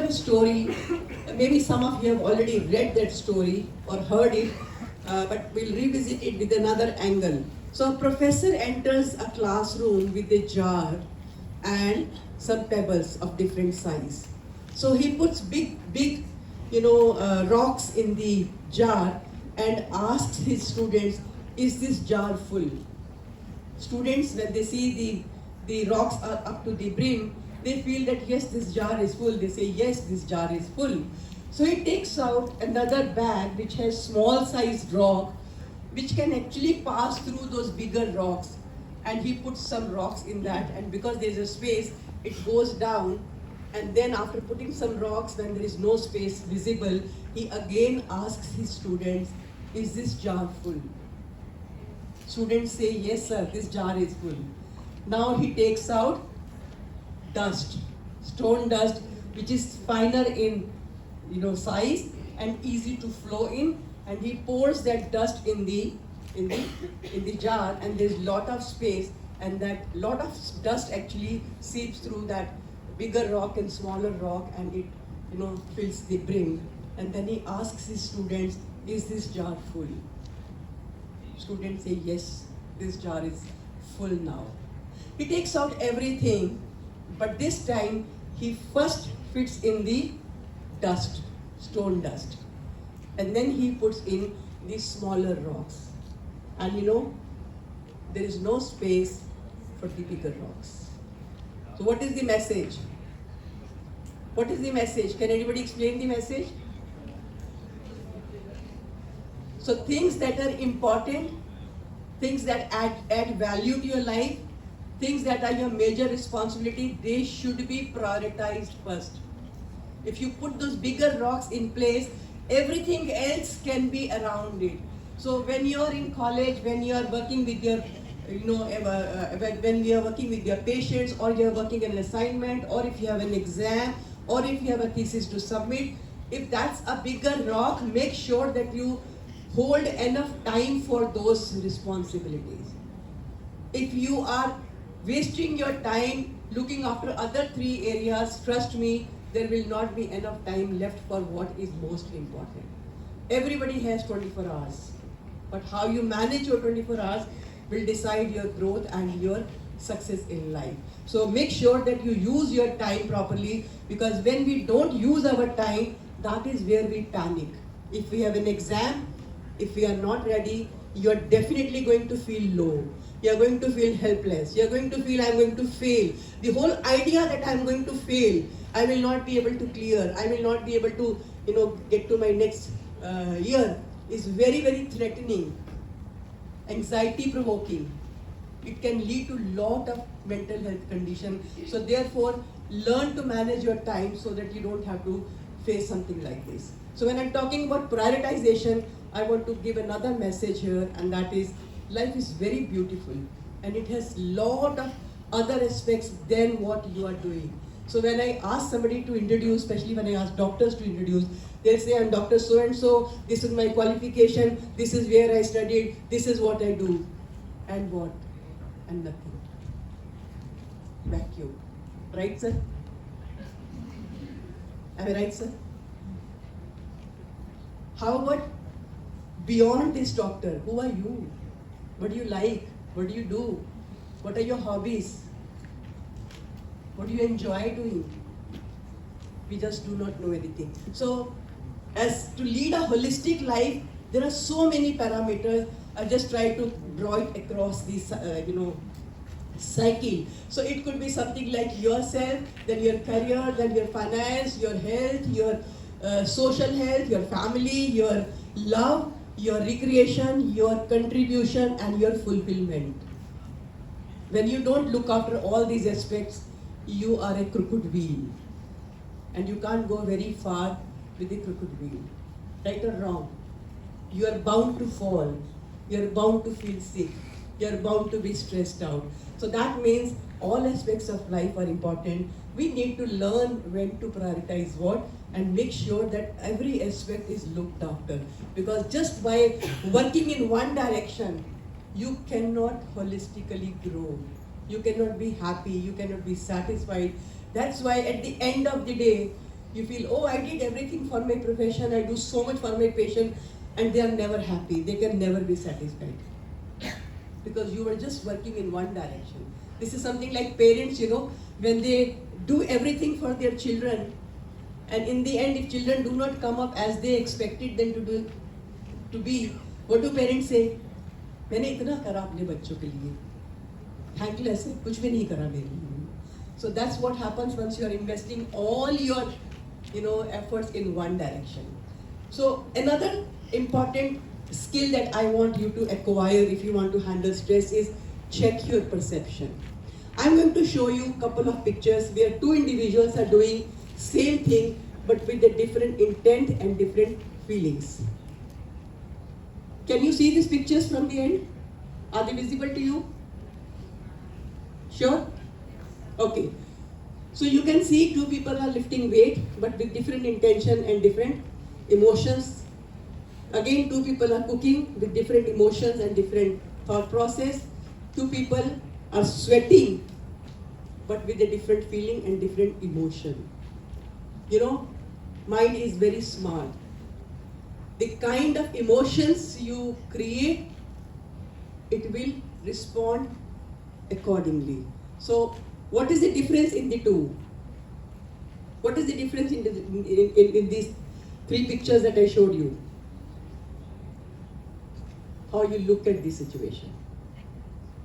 a story. Maybe some of you have already read that story or heard it, but we'll revisit it with another angle. So a professor enters a classroom with a jar and some pebbles of different size. So he puts big, rocks in the jar and asks his students, "Is this jar full?" Students, when they see the rocks are up to the brim, they feel that yes, this jar is full. They say, yes, this jar is full. So he takes out another bag which has small sized rock, which can actually pass through those bigger rocks. And he puts some rocks in that, and because there is a space, it goes down. And then after putting some rocks, when there is no space visible, he again asks his students, "Is this jar full?" Students say, "Yes, sir, this jar is full." Now he takes out dust, stone dust, which is finer in size and easy to flow in, and he pours that dust in the jar, and there's lot of space, and that lot of dust actually seeps through that bigger rock and smaller rock, and it fills the brim. And then he asks his students, "Is this jar full?" Students say, "Yes, this jar is full now." He takes out everything, but this time he first fits in the dust, stone dust, and then he puts in the smaller rocks. And there is no space for the bigger rocks. So what is the message? What is the message? Can anybody explain the message? So things that are important, things that add value to your life, things that are your major responsibility, they should be prioritized first. If you put those bigger rocks in place, everything else can be around it. So when you're in college, when you're working with your, when you're working with your patients, or you're working an assignment, or if you have an exam, or if you have a thesis to submit, if that's a bigger rock, make sure that you hold enough time for those responsibilities. If you are wasting your time looking after other 3 areas, trust me, there will not be enough time left for what is most important. Everybody has 24 hours, but how you manage your 24 hours will decide your growth and your success in life. So make sure that you use your time properly, because when we don't use our time, that is where we panic. If we have an exam, if we are not ready, you are definitely going to feel low. You are going to feel helpless. You are going to feel, "I'm going to fail." The whole idea that I'm going to fail, I will not be able to clear, I will not be able to get to my next year, is very, very threatening, anxiety provoking. It can lead to lot of mental health condition. So therefore, learn to manage your time so that you don't have to face something like this. So when I'm talking about prioritization, I want to give another message here, and that is, life is very beautiful, and it has lot of other aspects than what you are doing. So when I ask somebody to introduce, especially when I ask doctors to introduce, they'll say, "I'm Dr. So-and-so, this is my qualification, this is where I studied, this is what I do." And what? And nothing. Vacuum. Right, sir? Am I right, sir? How about beyond this doctor? Who are you? What do you like? What do you do? What are your hobbies? What do you enjoy doing? We just do not know anything. So, as to lead a holistic life, there are so many parameters. I just try to draw it across this, cycle. So it could be something like yourself, then your career, then your finance, your health, your social health, your family, your love, your recreation, your contribution, and your fulfillment. When you don't look after all these aspects, you are a crooked wheel, and you can't go very far with a crooked wheel. Right or wrong? You are bound to fall. You are bound to feel sick. You are bound to be stressed out. So that means all aspects of life are important. We need to learn when to prioritize what, and make sure that every aspect is looked after. Because just by working in one direction, you cannot holistically grow. You cannot be happy, you cannot be satisfied. That's why at the end of the day, You feel, oh, I did everything for my profession, I do so much for my patient, and they are never happy. They can never be satisfied because you were just working in one direction. This is something like parents, when they do everything for their children, and in the end, if children do not come up as they expected them to be, what do parents say? मैंने इतना करा अपने बच्चों के लिए, thankless है, कुछ भी नहीं करा मेरे लिए. So that's what happens once you are investing all your, efforts in one direction. So another important skill that I want you to acquire if you want to handle stress is check your perception. I'm going to show you a couple of pictures where two individuals are doing same thing but with a different intent and different feelings. Can you see these pictures from the end? Are they visible to you? Sure? Okay. So you can see two people are lifting weight but with different intention and different emotions. Again, two people are cooking with different emotions and different thought process. Two people are sweating but with a different feeling and different emotion. Mind is very smart. The kind of emotions you create, it will respond accordingly. So, what is the difference in the two? What is the difference in these three pictures that I showed you? How you look at the situation,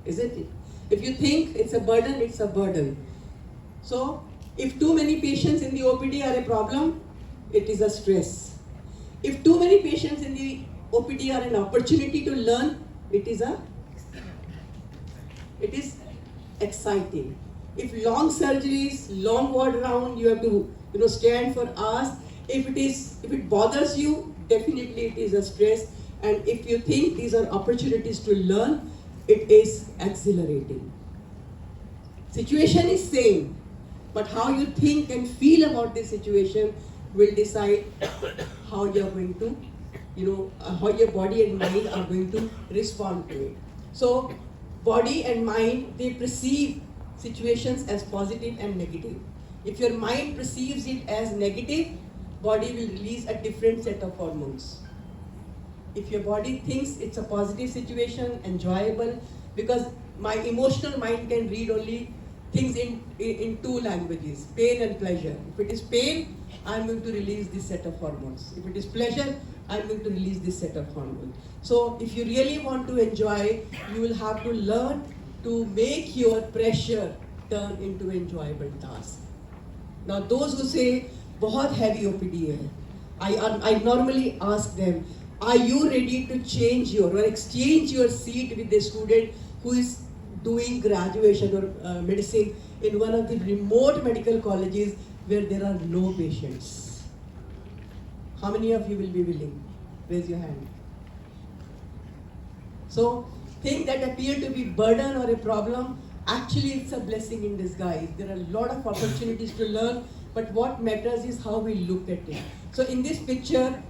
isn't it? If you think it's a burden, it's a burden. So, if too many patients in the OPD are a problem, it is a stress. If too many patients in the OPD are an opportunity to learn, it is exciting. If long surgeries, long ward round, you have to stand for hours. If it bothers you, definitely it is a stress. And if you think these are opportunities to learn, it is exhilarating. Situation is same, but how you think and feel about this situation will decide how you are going to, how your body and mind are going to respond to it. So, body and mind, they perceive situations as positive and negative. If your mind perceives it as negative, body will release a different set of hormones. If your body thinks it's a positive situation, enjoyable, because my emotional mind can read only things in two languages, pain and pleasure. If it is pain, I'm going to release this set of hormones. If it is pleasure, I'm going to release this set of hormones. So if you really want to enjoy, you will have to learn to make your pressure turn into enjoyable task. Now those who say, बहुत heavy OPD है, I normally ask them, are you ready to change or exchange your seat with a student who is doing graduation or medicine in one of the remote medical colleges where there are no patients? How many of you will be willing? Raise your hand. So, things that appear to be burden or a problem, actually it's a blessing in disguise. There are a lot of opportunities to learn, but what matters is how we look at it. So in this picture,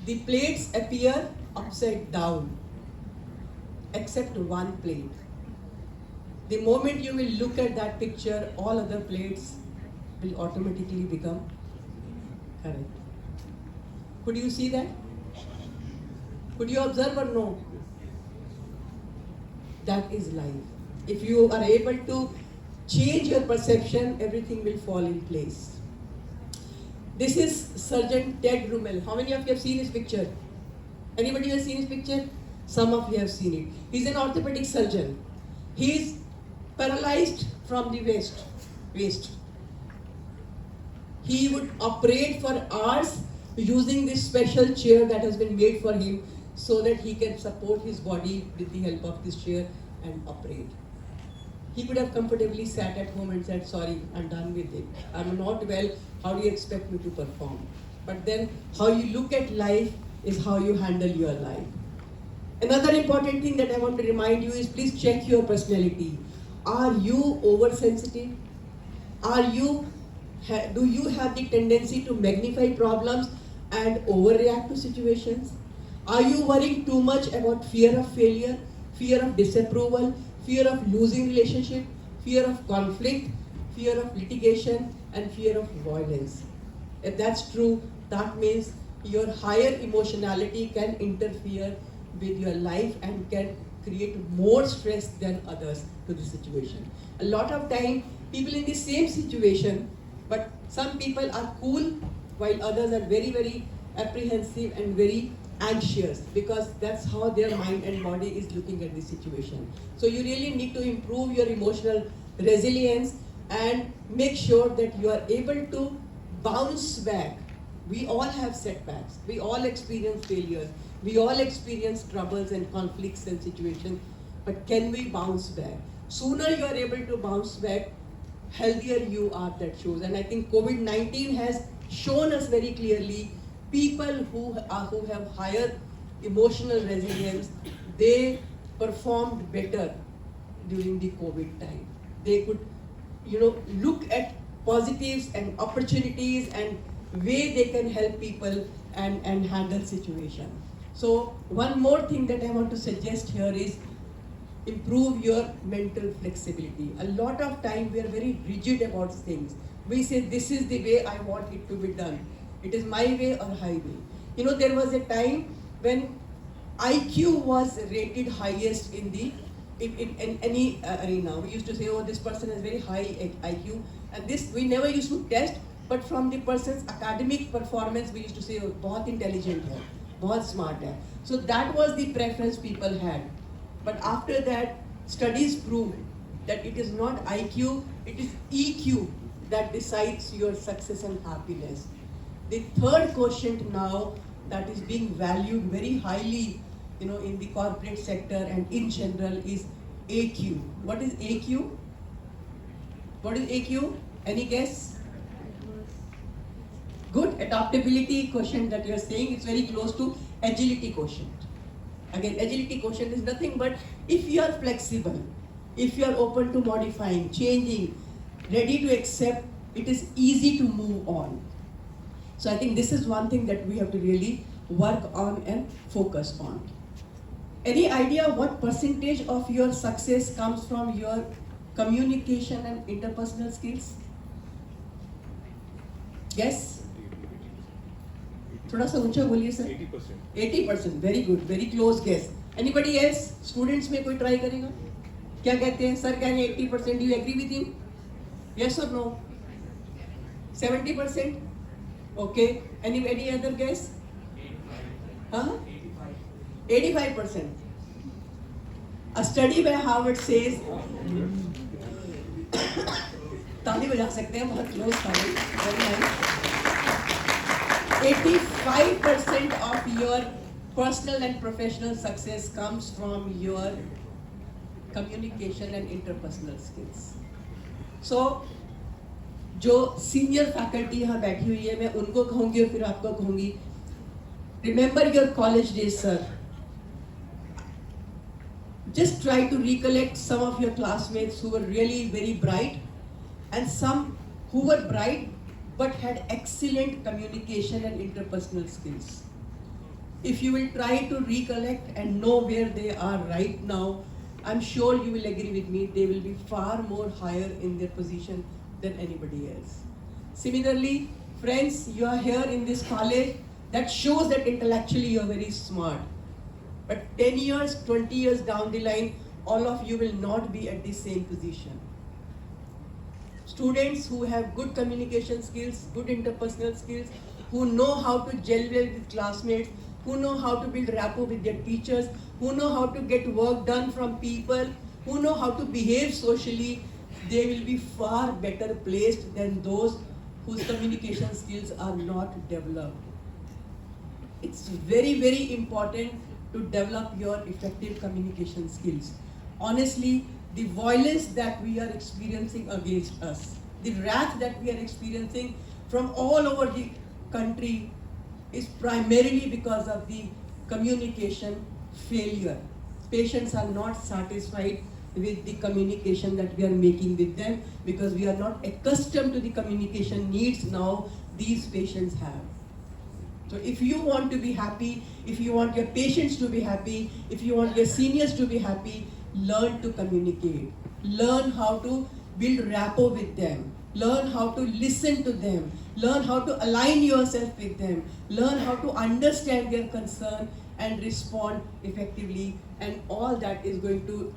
the plates appear upside down, except one plate. The moment you will look at that picture, all other plates will automatically become correct. Could you see that? Could you observe or no? That is life. If you are able to change your perception, everything will fall in place. This is Surgeon Ted Rummel. How many of you have seen his picture? Anybody has seen his picture? Some of you have seen it. He's an orthopedic surgeon. He is paralyzed from the waist. He would operate for hours using this special chair that has been made for him so that he can support his body with the help of this chair and operate. He could have comfortably sat at home and said, sorry, I'm done with it. I'm not well, how do you expect me to perform? But then how you look at life is how you handle your life. Another important thing that I want to remind you is please check your personality. Are you oversensitive? Do you have the tendency to magnify problems and overreact to situations? Are you worrying too much about fear of failure, fear of disapproval, fear of losing relationship, fear of conflict, fear of litigation, and fear of violence? If that's true, that means your higher emotionality can interfere with your life and can create more stress than others to the situation. A lot of time, people in the same situation, but some people are cool while others are very, very apprehensive and very anxious, because that's how their mind and body is looking at the situation. So you really need to improve your emotional resilience and make sure that you are able to bounce back. We all have setbacks. We all experience failures. We all experience troubles and conflicts and situations. But can we bounce back? Sooner you are able to bounce back, healthier you are, that shows. And I think COVID-19 has shown us very clearly, people who have higher emotional resilience, they performed better during the COVID time. They could, look at positives and opportunities and way they can help people and handle situation. So one more thing that I want to suggest here is improve your mental flexibility. A lot of time we are very rigid about things. We say this is the way I want it to be done. It is my way or highway. There was a time when IQ was rated highest in any arena. We used to say, oh, this person has very high IQ, and this we never used to test, but from the person's academic performance, we used to say, oh, बहुत intelligent है, बहुत smart है. So that was the preference people had. But after that, studies prove that it is not IQ, it is EQ that decides your success and happiness. The third quotient now that is being valued very highly, in the corporate sector and in general is AQ. What is AQ? What is AQ? Any guess? Good. Adaptability quotient that you are saying, it's very close to agility quotient. Again, agility quotient is nothing but if you are flexible, if you are open to modifying, changing, ready to accept, it is easy to move on. So I think this is one thing that we have to really work on and focus on. Any idea what percentage of your success comes from your communication and interpersonal skills? Yes? थोड़ा सा ऊंचा बोलिए sir. 80%. 80%. Very good. Very close guess. Anybody else? Students में कोई try करेगा? क्या कहते हैं? सर कह रहे हैं 80%. Do you agree with him? Yes or no? 70%? Okay. Any other guess? 85%. A study by Harvard says, ताली बजा सकते हैं, बहुत close था. Very nice. 85% of your personal and professional success comes from your communication and interpersonal skills. So, जो senior faculty यहाँ बैठी हुई है, मैं उनको कहूँगी और फिर आपको कहूँगी. Remember your college days, sir. Just try to recollect some of your classmates who were really very bright and some who were bright but had excellent communication and interpersonal skills. If you will try to recollect and know where they are right now, I'm sure you will agree with me, they will be far more higher in their position than anybody else. Similarly, friends, you are here in this college, that shows that intellectually you are very smart. But 10 years, 20 years down the line, all of you will not be at the same position. Students who have good communication skills, good interpersonal skills, who know how to gel well with classmates, who know how to build rapport with their teachers, who know how to get work done from people, who know how to behave socially, they will be far better placed than those whose communication skills are not developed. It's very, very important to develop your effective communication skills. Honestly, the violence that we are experiencing against us, the wrath that we are experiencing from all over the country is primarily because of the communication failure. Patients are not satisfied with the communication that we are making with them because we are not accustomed to the communication needs now these patients have. So if you want to be happy, if you want your patients to be happy, if you want your seniors to be happy, learn to communicate. Learn how to build rapport with them. learn how to listen to them, learn how to align yourself with them, learn how to understand their concern and respond effectively, and all that is going to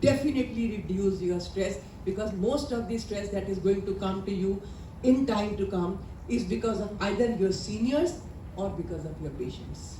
definitely reduce your stress, because most of the stress that is going to come to you in time to come is because of either your seniors or because of your patients.